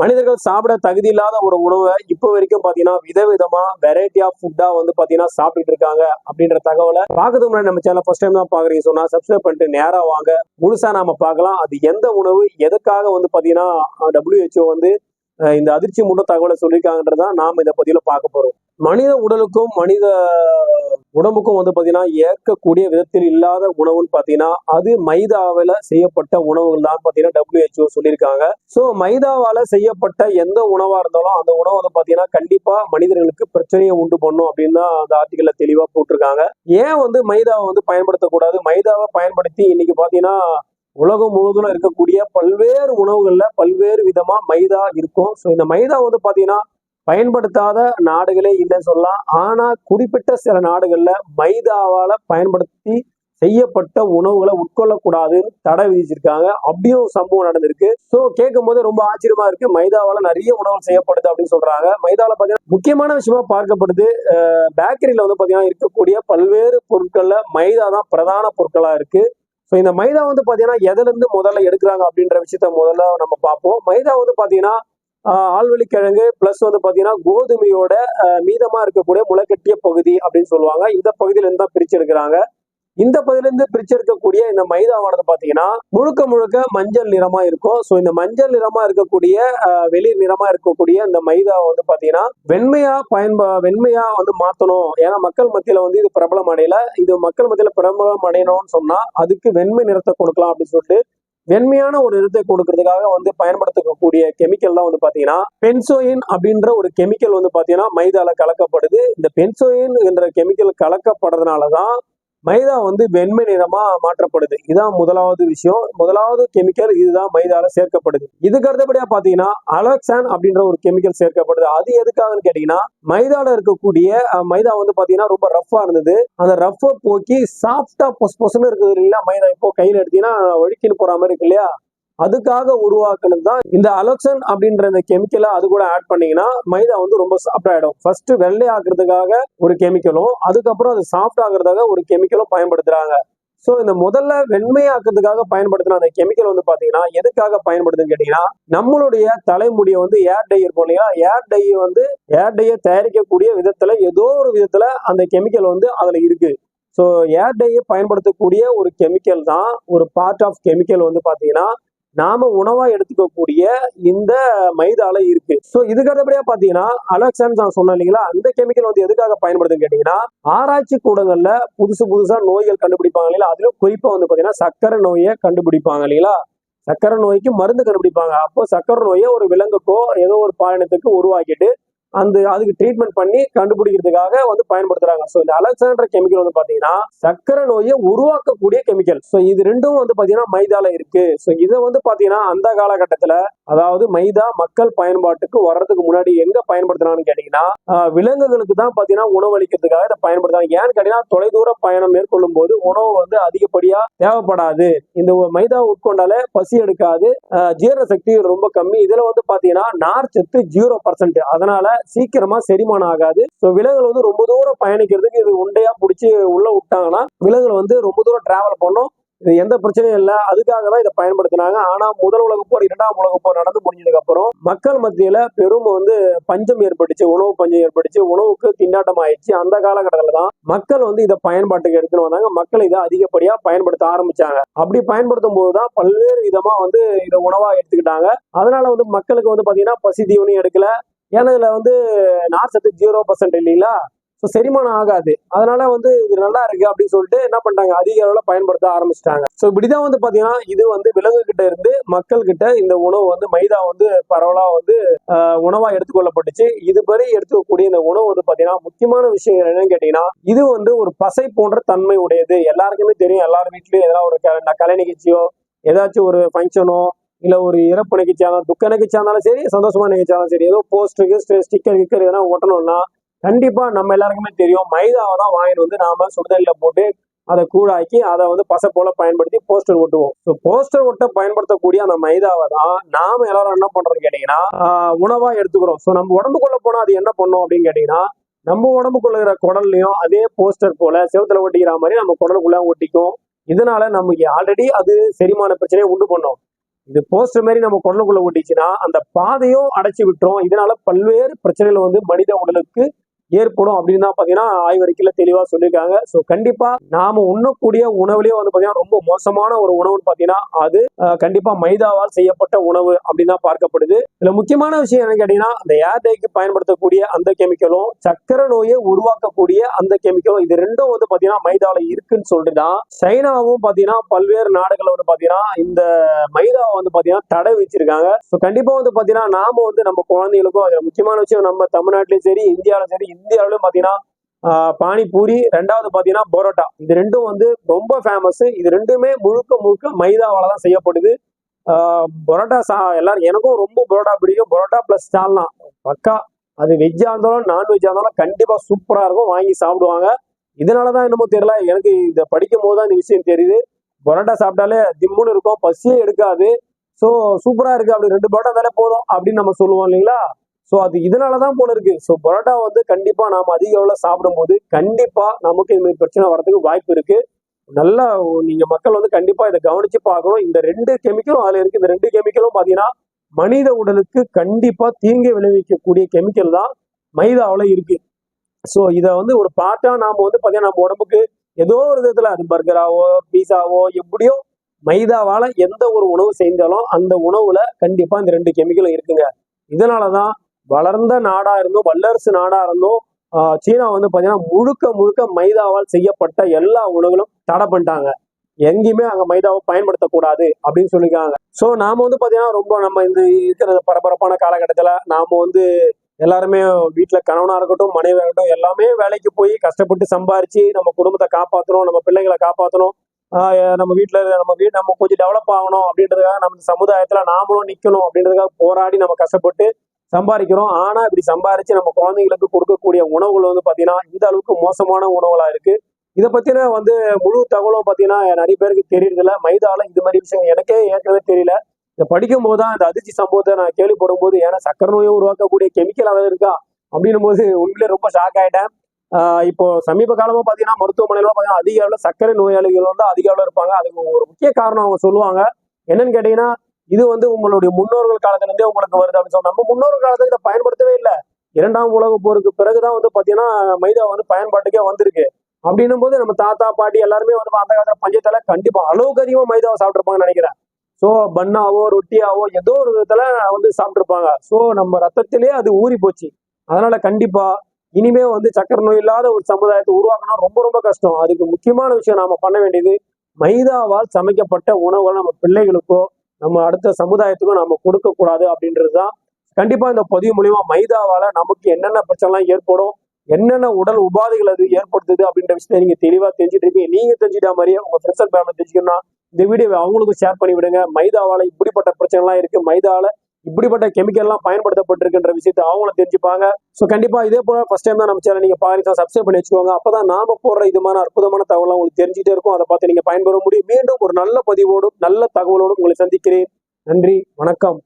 மனிதர்கள் சாப்பிட தகுதி இல்லாத ஒரு உணவை இப்போ வரைக்கும் பாத்தீங்கன்னா விதவிதமா வெரைட்டி ஆஃப் ஃபுட்டா வந்து பாத்தீங்கன்னா சாப்பிட்டுட்டு இருக்காங்க அப்படின்ற தகவலை பார்க்கறதுக்கு முன்னாடி நம்ம சேனல் ஃபர்ஸ்ட் டைம் தான் பாக்குறீங்க சொன்னா சப்ஸ்கிரைப் பண்ணிட்டு நேரா வாங்க முழுசா நாம பார்க்கலாம். அது எந்த உணவு எதுக்காக வந்து பாத்தீங்கன்னா WHO வந்து இந்த அதிர்ச்சி மூட்ட தகவலை சொல்லியிருக்காங்கன்றதான் நாம இதை பதிவுல பார்க்க போறோம். மனித உடலுக்கும் மனித உடம்புக்கும் வந்து பாத்தீங்கன்னா ஏற்கக்கூடிய விதத்தில் இல்லாத உணவுன்னு பாத்தீங்கன்னா அது மைதாவில செய்யப்பட்ட உணவுகள் தான் பாத்தீங்கன்னா WHO சொல்லியிருக்காங்க. சோ மைதாவால செய்யப்பட்ட எந்த உணவா இருந்தாலும் அந்த உணவு வந்து பாத்தீங்கன்னா கண்டிப்பா மனிதர்களுக்கு பிரச்சனையை உண்டு பண்ணும் அப்படின்னு தான் அந்த ஆர்டிகல்ல தெளிவா போட்டிருக்காங்க. ஏன் வந்து மைதாவை வந்து பயன்படுத்தக்கூடாது? மைதாவை பயன்படுத்தி இன்னைக்கு பாத்தீங்கன்னா உலகம் முழுவதும் இருக்கக்கூடிய பல்வேறு உணவுகள்ல பல்வேறு விதமா மைதா இருக்கும். ஸோ இந்த மைதா வந்து பாத்தீங்கன்னா பயன்படுத்தாத நாடுகளே இல்லைன்னு சொல்லலாம். ஆனா குறிப்பிட்ட சில நாடுகள்ல மைதாவால பயன்படுத்தி செய்யப்பட்ட உணவுகளை உட்கொள்ளக்கூடாதுன்னு தடை விதிச்சிருக்காங்க. அப்படியும் சம்பவம் நடந்திருக்கு. ஸோ கேட்கும் போது ரொம்ப ஆச்சரியமா இருக்கு. மைதாவால நிறைய உணவுகள் செய்யப்படுது அப்படின்னு சொல்றாங்க. மைதாவில பாத்தீங்கன்னா முக்கியமான விஷயமா பார்க்கப்படுது. பேக்கரியில வந்து பாத்தீங்கன்னா இருக்கக்கூடிய பல்வேறு பொருட்கள்ல மைதா தான் பிரதான பொருட்களா இருக்கு. ஸோ இந்த மைதா வந்து பாத்தீங்கன்னா எதுல இருந்து முதல்ல எடுக்கிறாங்க அப்படின்ற விஷயத்த முதல்ல நம்ம பார்ப்போம். மைதா வந்து பாத்தீங்கன்னா ஆழ்வெள்ளிக்கிழங்கு பிளஸ் வந்து பாத்தீங்கன்னா கோதுமையோட மீதமா இருக்கக்கூடிய முளைக்கட்டிய பகுதி அப்படின்னு சொல்லுவாங்க. இந்த பகுதியில இருந்து தான் பிரிச்சு எடுக்கிறாங்க. இந்த பகுதியிலிருந்து பிரிச்சு எடுக்கக்கூடிய இந்த மைதாவானது பாத்தீங்கன்னா முழுக்க முழுக்க மஞ்சள் நிறமா இருக்கும். ஸோ இந்த மஞ்சள் நிறமா இருக்கக்கூடிய வெளிர் நிறமா இருக்கக்கூடிய இந்த மைதாவை வந்து பாத்தீங்கன்னா வெண்மையா வந்து மாத்தணும். ஏன்னா மக்கள் மத்தியில வந்து இது பிரபலம் அடையல. இது மக்கள் மத்தியில பிரபலம் அடையணும்னு சொன்னா அதுக்கு வெண்மை நிறத்தை கொடுக்கலாம் அப்படின்னு சொல்லிட்டு வெண்மையான ஒரு நிறத்தை கொடுக்கறதுக்காக வந்து பயன்படுத்தக்கூடிய கெமிக்கல் தான் வந்து பாத்தீங்கன்னா பென்சோயின் அப்படின்ற ஒரு கெமிக்கல் வந்து பாத்தீங்கன்னா மைதால கலக்கப்படுது. இந்த பென்சோயின் என்ற கெமிக்கல் கலக்கப்படுறதுனாலதான் மைதா வந்து வெண்மை நிறமா மாற்றப்படுது. இதுதான் முதலாவது விஷயம். முதலாவது கெமிக்கல் இதுதான் மைதால சேர்க்கப்படுது. இதுக்கு அடுத்தபடியா பாத்தீங்கன்னா அலோக்சான் அப்படின்ற ஒரு கெமிக்கல் சேர்க்கப்படுது. அது எதுக்காகன்னு கேட்டீங்கன்னா மைதால இருக்கக்கூடிய மைதா வந்து பாத்தீங்கன்னா ரொம்ப ரஃபா இருந்தது. அந்த ரஃபை போக்கி சாஃப்டா பொசுன்னு இருக்குது இல்லையா மைதா. இப்போ கையில எடுத்தீங்கன்னா ஒழுக்கின்னு போற மாதிரி இருக்கு இல்லையா, அதுக்காக உருவாக்குனது தான் இந்த அலோக்சன் அப்படின்ற இந்த கெமிக்கலை அது கூட ஆட் பண்ணீங்கன்னா மைதா வந்து ரொம்ப சாஃப்ட் ஆயிடும். ஃபர்ஸ்ட் வெள்ளை ஆக்குறதுக்காக ஒரு கெமிக்கலும் அதுக்கப்புறம் அது சாஃப்ட் ஆகுறதுக்காக ஒரு கெமிக்கலும் பயன்படுத்துறாங்க. ஸோ இந்த முதல்ல வெண்மையாக்குறதுக்காக பயன்படுத்தின அந்த கெமிக்கல் வந்து பாத்தீங்கன்னா எதுக்காக பயன்படுதுன்னு கேட்டீங்கன்னா நம்மளுடைய தலைமுடியை வந்து ஏர் டை இருக்கும் இல்லையா, ஏர் டையை தயாரிக்கக்கூடிய விதத்துல ஏதோ ஒரு விதத்துல அந்த கெமிக்கல் வந்து அதுல இருக்கு. ஸோ ஏர் டையை பயன்படுத்தக்கூடிய ஒரு கெமிக்கல் தான், ஒரு பார்ட் ஆஃப் கெமிக்கல் வந்து பாத்தீங்கன்னா நாம உணவா எடுத்துக்கக்கூடிய இந்த மைதால இருக்கு. சோ இதுக்கு அடுத்தபடியா பாத்தீங்கன்னா அலோக்சான் நான் சொன்னேன் இல்லைங்களா, அந்த கெமிக்கல் வந்து எதுக்காக பயன்படுதுன்னு கேட்டீங்கன்னா ஆராய்ச்சி கூடங்கள்ல புதுசா நோய்கள் கண்டுபிடிப்பாங்க இல்லையா, அதுலயும் குறிப்பா வந்து பாத்தீங்கன்னா சர்க்கரை நோயை கண்டுபிடிப்பாங்க இல்லைங்களா. சர்க்கரை நோய்க்கு மருந்து கண்டுபிடிப்பாங்க. அப்போ சர்க்கரை நோயை ஒரு விலங்குக்கோ ஏதோ ஒரு பாலினத்துக்கு உருவாக்கிட்டு அதுக்கு ட்ரீட்மெண்ட் பண்ணி கண்டுபிடிக்கிறதுக்காக வந்து பயன்படுத்துறாங்க. ஸோ இந்த அலெக்சாண்டர் கெமிக்கல் வந்து பாத்தீங்கன்னா சர்க்கரை நோயை உருவாக்கக்கூடிய கெமிக்கல். ஸோ இது ரெண்டும் வந்து பாத்தீங்கன்னா மைதால இருக்கு. ஸோ இதை வந்து பாத்தீங்கன்னா அந்த காலகட்டத்துல அதாவது மைதா மக்கள் பயன்பாட்டுக்கு வர்றதுக்கு முன்னாடி எங்க பயன்படுத்துறாங்கன்னு கேட்டீங்கன்னா விலங்குகளுக்கு தான் பாத்தீங்கன்னா உணவளிக்கிறதுக்காக இதை பயன்படுத்துறாங்க. ஏன்னு கேட்டீங்கன்னா தொலைதூர பயணம் மேற்கொள்ளும் போது உணவு வந்து அதிகப்படியா தேவைப்படாது. இந்த மைதா உட்கொண்டாலே பசி எடுக்காது, ஜீரண சக்தி ரொம்ப கம்மி. இதுல வந்து பாத்தீங்கன்னா நார் சத்து 0%. அதனால சீக்கிரமா செரிமானம் ஆகாது. விலங்குகள் வந்து ரொம்ப தூரம் பயணிக்கிறதுக்கு இது உண்டையா பிடிச்சி உள்ள விட்டாங்கன்னா விலங்குகள் வந்து ரொம்ப தூரம் டிராவல் பண்ணும். இது எந்த பிரச்சனையும் இல்லை. அதுக்காக தான் இதை பயன்படுத்தினாங்க. ஆனா முதல் உலகப் போர் இரண்டாம் உலகப் போர் நடந்து முடிஞ்சதுக்கு அப்புறம் மக்கள் மத்தியில பெரும் வந்து பஞ்சம் ஏற்பட்டுச்சு, உணவு பஞ்சம் ஏற்பட்டுச்சு, உணவுக்கு திண்டாட்டம் ஆயிடுச்சு. அந்த காலகட்டத்துல தான் மக்கள் வந்து இதை பயன்பாட்டுக்கு எடுத்துட்டு வந்தாங்க. மக்கள் இதை அதிகப்படியா பயன்படுத்த ஆரம்பிச்சாங்க. அப்படி பயன்படுத்தும் போதுதான் பல்வேறு விதமா வந்து இதை உணவா எடுத்துக்கிட்டாங்க. அதனால வந்து மக்களுக்கு வந்து பாத்தீங்கன்னா பசி தீவனையும் எடுக்கல. ஏன்னா இதுல வந்து நார் சத்து 0% இல்லைங்களா, செரிமானம் ஆகாது. அதனால வந்து இது நல்லா இருக்கு அப்படின்னு சொல்லிட்டு என்ன பண்ணிட்டாங்க, அதிக அளவுல பயன்படுத்த ஆரம்பிச்சிட்டாங்க. ஸோ இப்படிதான் வந்து பாத்தீங்கன்னா இது வந்து விலங்கு கிட்ட இருந்து மக்கள் கிட்ட இந்த உணவு வந்து மைதா வந்து பரவலா வந்து உணவா எடுத்துக்கொள்ளப்பட்டுச்சு. இது மாதிரி எடுத்துக்கக்கூடிய இந்த உணவு வந்து பாத்தீங்கன்னா முக்கியமான விஷயம் என்னன்னு கேட்டீங்கன்னா இது வந்து ஒரு பசை போன்ற தன்மை உடையது. எல்லாருக்குமே தெரியும். எல்லார் வீட்லயும் ஏதாவது ஒரு கலை நிகழ்ச்சியோ ஏதாச்சும் ஒரு ஃபங்க்ஷனோ இல்ல ஒரு இறப்பு நிகழ்ச்சி ஆனாலும் துக்க நிகழ்ச்சி ஆனாலும் சரி, சந்தோஷமான நிகழ்ச்சி ஆனாலும் சரி, ஏதோ போஸ்டர் ஸ்டிக்கர் எதனா ஒட்டணும்னா கண்டிப்பா நம்ம எல்லாருக்குமே தெரியும் மைதாவை தான் வாங்கிட்டு வந்து நாம சுடுதண்ணில போட்டு அதை கூழாக்கி அதை வந்து பசை போல பயன்படுத்தி போஸ்டர் ஒட்டுவோம். போஸ்டர் ஒட்ட பயன்படுத்தக்கூடிய அந்த மைதாவை தான் நாம எல்லாரும் என்ன பண்றோம்னு கேட்டீங்கன்னா உணவா எடுத்துக்கிறோம். ஸோ நம்ம உடம்புக்குள்ள போனா அது என்ன பண்ணும் அப்படின்னு கேட்டீங்கன்னா நம்ம உடம்புக்குள்ள இருக்கிற குடல்லையும் அதே போஸ்டர் போல செவத்துல ஒட்டிக்கிற மாதிரி நம்ம குடலுக்குள்ள ஒட்டிக்கும். இதனால நமக்கு ஆல்ரெடி அது செரிமான பிரச்சனையை உண்டு பண்ணும். இது போஸ்டர் மாதிரி நம்ம குடலுக்குள்ள ஒட்டிச்சுன்னா அந்த பாதையும் அடைச்சி விட்டுரும். இதனால பல்வேறு பிரச்சனைகள் வந்து மனித உடலுக்கு ஏற்படும் அப்படின்னு தான் பாத்தீங்கன்னா ஆய்வறிக்கையில தெளிவா சொல்லியிருக்காங்க. ஸோ கண்டிப்பா நாம உண்ணக்கூடிய உணவுலயே வந்து பாத்தீங்கன்னா ரொம்ப மோசமான ஒரு உணவுன்னு பாத்தீங்கன்னா அது கண்டிப்பா மைதாவால் செய்யப்பட்ட உணவு அப்படின்னு தான் பார்க்கப்படுது. இதுல முக்கியமான விஷயம் என்ன கேட்டீங்கன்னா, அந்த ஏர்டைக்கு பயன்படுத்தக்கூடிய அந்த கெமிக்கலும் சக்கரை நோயை உருவாக்கக்கூடிய அந்த கெமிக்கலும் இது ரெண்டும் வந்து பாத்தீங்கன்னா மைதாவில இருக்குன்னு சொல்லிட்டுதான் சைனாவும் பாத்தீங்கன்னா பல்வேறு நாடுகள் வந்து பாத்தீங்கன்னா இந்த மைதாவை வந்து பாத்தீங்கன்னா தடை வச்சிருக்காங்க. ஸோ கண்டிப்பா வந்து பாத்தீங்கன்னா நாம வந்து நம்ம குழந்தைகளுக்கும் அதுல முக்கியமான விஷயம் நம்ம தமிழ்நாட்டிலும் சரி இந்தியாவிலும் சரி இந்தியாவிலும் பாத்தீங்கன்னா பானிபூரி, ரெண்டாவது பாத்தீங்கன்னா பரோட்டா, இது ரெண்டும் வந்து ரொம்ப ஃபேமஸ். இது ரெண்டுமே முழுக்க முழுக்க மைதாவால தான் செய்யப்படுது. பரோட்டா எல்லாரும் எனக்கும் ரொம்ப பரோட்டா பிடிக்கும். பரோட்டா பிளஸ் சால்னா பக்கா. அது வெஜ்ஜா இருந்தாலும் நான்வெஜ்ஜா இருந்தாலும் கண்டிப்பா சூப்பரா இருக்கும், வாங்கி சாப்பிடுவாங்க. இதனாலதான் என்னமோ தெரியல, எனக்கு இதை படிக்கும் போதுதான் இந்த விஷயம் தெரியுது. பரோட்டா சாப்பிட்டாலே திம்முன்னு இருக்கும், பசியே எடுக்காது. ஸோ சூப்பரா இருக்கு, அப்படி 2 பரோட்டா இருந்தாலே போதும் அப்படின்னு நம்ம சொல்லுவோம் இல்லைங்களா? ஸோ அது இதனாலதான் போல இருக்கு. ஸோ பரோட்டா வந்து கண்டிப்பா நாம அதிக அளவுல சாப்பிடும் போது கண்டிப்பா நமக்கு இந்த மாதிரி பிரச்சனை வர்றதுக்கு வாய்ப்பு இருக்கு. நல்லா நீங்க மக்கள் வந்து கண்டிப்பா இதை கவனிச்சு பார்க்கணும். இந்த 2 கெமிக்கலும் அதுல இருக்கு. இந்த 2 கெமிக்கலும் பாத்தீங்கன்னா மனித உடலுக்கு கண்டிப்பா தீங்கு விளைவிக்கக்கூடிய கெமிக்கல் தான் மைதாவுல இருக்கு. ஸோ இதை வந்து ஒரு பார்ட்டா நாம வந்து பாத்தீங்கன்னா நம்ம உடம்புக்கு ஏதோ ஒரு விதத்துல அது பர்கராவோ பீஸாவோ எப்படியோ மைதாவால எந்த ஒரு உணவு செஞ்சாலும் அந்த உணவுல கண்டிப்பா இந்த 2 கெமிக்கலும் இருக்குங்க. இதனாலதான் வளர்ந்த நாடா இருந்தும் வல்லரசு நாடா இருந்தும் சீனா வந்து பாத்தீங்கன்னா முழுக்க முழுக்க மைதாவால் செய்யப்பட்ட எல்லா உணவுகளும் தடை பண்ணிட்டாங்க. எங்கேயுமே அங்க மைதாவை பயன்படுத்தக்கூடாது அப்படின்னு சொல்லியிருக்காங்க. ஸோ நாம வந்து பாத்தீங்கன்னா ரொம்ப நம்ம இந்த இருக்கிற பரபரப்பான காலகட்டத்துல நாம வந்து எல்லாருமே வீட்டுல கணவனா இருக்கட்டும் மனைவியா இருக்கட்டும் எல்லாமே வேலைக்கு போய் கஷ்டப்பட்டு சம்பாரிச்சு நம்ம குடும்பத்தை காப்பாற்றணும், நம்ம பிள்ளைகளை காப்பாற்றணும், நம்ம வீட்டுல நம்ம கொஞ்சம் டெவலப் ஆகணும் அப்படின்றதுக்காக நம்ம சமுதாயத்துல நாமளும் நிக்கணும் அப்படின்றதுக்காக போராடி நம்ம கஷ்டப்பட்டு சம்பாதிக்கிறோம். ஆனா இப்படி சம்பாரிச்சு நம்ம குழந்தைங்களுக்கு கொடுக்கக்கூடிய உணவுகள் வந்து பாத்தீங்கன்னா இந்த அளவுக்கு மோசமான உணவுகளா இருக்கு. இதை பத்தின வந்து முழு தகவலும் பாத்தீங்கன்னா நிறைய பேருக்கு தெரியறது இல்ல. மைதால இது மாதிரி விஷயம் எனக்கே ஏற்கனவே தெரியல. இதை படிக்கும் போதுதான் இந்த அதிர்ச்சி சம்பவத்தை நான் கேள்விப்படும் போது ஏன்னா சக்கரை நோயை உருவாக்கக்கூடிய கெமிக்கல் அதை இருக்கா அப்படின்னும் போது உண்மையிலே ரொம்ப ஷாக் ஆயிட்டேன். இப்போ சமீப காலமா பாத்தீங்கன்னா மருத்துவமனையில பாத்தீங்கன்னா அதிக அளவுல சர்க்கரை நோயாளிகள் வந்து அதிக அளவு இருப்பாங்க. அதுக்கு ஒரு முக்கிய காரணம் அவங்க சொல்லுவாங்க. என்னன்னு கேட்டீங்கன்னா, இது வந்து உங்களுடைய முன்னோர்கள் காலத்துல இருந்தே உங்களுக்கு வருது அப்படின்னு சொன்னா, நம்ம முன்னோர்கள் காலத்துல இதை பயன்படுத்தவே இல்லை. 2ஆம் உலக போருக்கு பிறகுதான் வந்து பாத்தீங்கன்னா மைதா வந்து பயன்பாட்டுக்கே வந்திருக்கு. அப்படின்னும் போது நம்ம தாத்தா பாட்டி எல்லாருமே வந்து அந்த காலத்துல பஞ்சத்துல கண்டிப்பா அளவுக்கு அதிகமா மைதாவை சாப்பிட்டுருப்பாங்கன்னு நினைக்கிறேன். ஸோ பன்னாவோ ரொட்டியாவோ ஏதோ ஒரு விதத்துல வந்து சாப்பிட்டுருப்பாங்க. ஸோ நம்ம ரத்தத்திலே அது ஊறி போச்சு. அதனால கண்டிப்பா இனிமே வந்து சக்கரை நோய் இல்லாத ஒரு சமுதாயத்தை உருவாக்கணும் ரொம்ப ரொம்ப கஷ்டம். அதுக்கு முக்கியமான விஷயம் நாம பண்ண வேண்டியது மைதாவால் சமைக்கப்பட்ட உணவுகளை நம்ம பிள்ளைகளுக்கோ நம்ம அடுத்த சமுதாயத்துக்கும் நம்ம கொடுக்க கூடாது அப்படின்றதுதான். கண்டிப்பா இந்த பதிவு மூலியமா மைதாவால நமக்கு என்னென்ன பிரச்சனைலாம் ஏற்படும், என்னென்ன உடல் உபாதைகள் அது ஏற்படுத்துது அப்படின்ற விஷயத்தை நீங்க தெளிவா தெரிஞ்சுட்டு இருப்பீங்க. நீங்க தெரிஞ்சுட்டா மாதிரியே உங்க ஃப்ரெண்ட்ஸ் அண்ட் ஃபேமிலி தெரிஞ்சுக்கணும்னா இந்த வீடியோவை அவங்களுக்கும் ஷேர் பண்ணி விடுங்க. மைதாவால இப்படிப்பட்ட பிரச்சனை எல்லாம் இருக்கு, மைதால இப்படிப்பட்ட கெமிக்கல் எல்லாம் பயன்படுத்தப்பட்டிருக்கின்ற விஷயத்தை அவங்களும் தெரிஞ்சுப்பாங்க. ஸோ கண்டிப்பா இதே போல ஃபர்ஸ்ட் டைம் தான் நம்ம சேனல் நீங்க பாருங்க, சப்ஸ்கிரைப் பண்ணி வச்சுக்கோங்க. அப்பதான் நாம போடுற இதுமான அற்புதமான தகவல் உங்களுக்கு தெரிஞ்சுட்டே இருக்கும். அதை பார்த்து நீங்க பயன்பெற முடியும். மீண்டும் ஒரு நல்ல பதிவோடும் நல்ல தகவலோடும் உங்களை சந்திக்கிறேன். நன்றி, வணக்கம்.